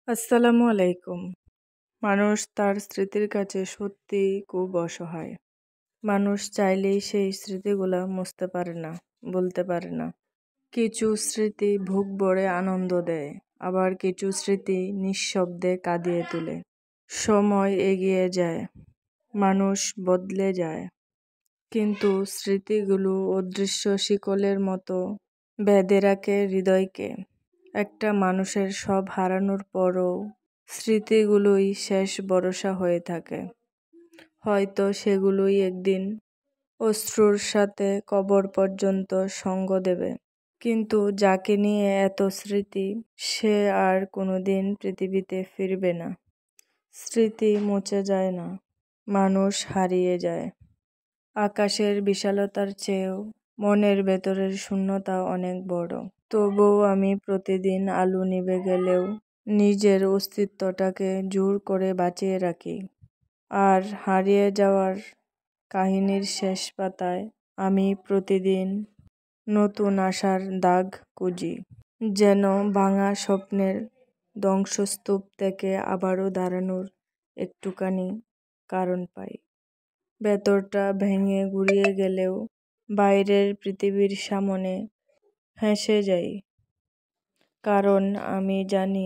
আসসালামু আলাইকুম। মানুষ তার স্মৃতির কাছে সত্যিই খুব অসহায়। মানুষ চাইলেই সেই স্মৃতিগুলা মুছতে পারে না, বলতে পারে না। কিছু স্মৃতি বুক ভরে আনন্দ দেয়, আবার কিছু স্মৃতি নিঃশব্দে কাঁদিয়ে তোলে। সময় এগিয়ে যায়, মানুষ বদলে যায়, কিন্তু স্মৃতিগুলো অদৃশ্য শিকলের মতো বেঁধে রাখে হৃদয়কে। একটা মানুষের সব হারানোর পরও স্মৃতিগুলোই শেষ ভরসা হয়ে থাকে। হয়তো সেগুলোই একদিন অশ্রুর সাথে কবর পর্যন্ত সঙ্গ দেবে। কিন্তু যাকে নিয়ে এত স্মৃতি, সে আর কোনোদিন পৃথিবীতে ফিরবে না। স্মৃতি মুছে যায় না, মানুষ হারিয়ে যায়। আকাশের বিশালতার চেয়েও মনের ভেতরের শূন্যতা অনেক বড়। তবুও আমি প্রতিদিন আলো নিভে গেলেও নিজের অস্তিত্বটাকে জোর করে বাঁচিয়ে রাখি। আর হারিয়ে যাওয়ার কাহিনীর শেষ পাতায় আমি প্রতিদিন নতুন আশার দাগ খুঁজি, যেন ভাঙা স্বপ্নের ধ্বংসস্তূপ থেকে আবারও দাঁড়ানোর একটুখানি কারণ পাই। ভেতরটা ভেঙে গুঁড়িয়ে গেলেও বাইরের পৃথিবীর সামনে হেসে যাই, কারণ আমি জানি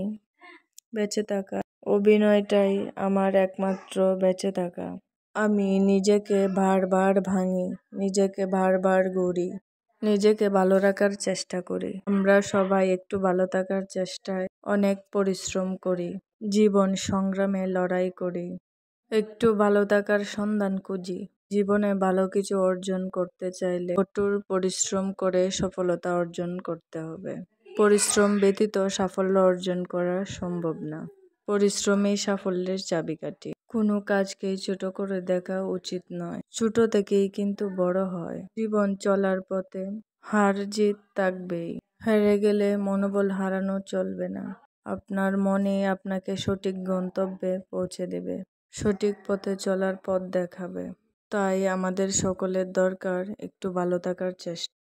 বেঁচে থাকা অভিনয়টাই আমার একমাত্র বেঁচে থাকা। আমি নিজেকে বারবার ভাঙি, নিজেকে বারবার গড়ি, নিজেকে ভালো রাখার চেষ্টা করি। আমরা সবাই একটু ভালো থাকার চেষ্টায় অনেক পরিশ্রম করি, জীবন সংগ্রামে লড়াই করি, একটু ভালো থাকার সন্ধান খুঁজি। জীবনে ভালো কিছু অর্জন করতে চাইলে কঠোর পরিশ্রম করে সফলতা অর্জন করতে হবে। পরিশ্রম ব্যতীত সাফল্য অর্জন করা সম্ভব না। পরিশ্রমই সাফল্যের চাবিকাঠি। কোনো কাজকেই ছোট করে দেখা উচিত নয়। ছোট থেকেই কিন্তু বড় হয়। জীবন চলার পথে হার জিত থাকবেই। হেরে গেলে মনোবল হারানো চলবে না। আপনার মনে আপনাকে সঠিক গন্তব্যে পৌঁছে দেবে, সঠিক পথে চলার পথ দেখাবে। তাই আমাদের সকলের দরকার একটু ভালো থাকার চেষ্টা।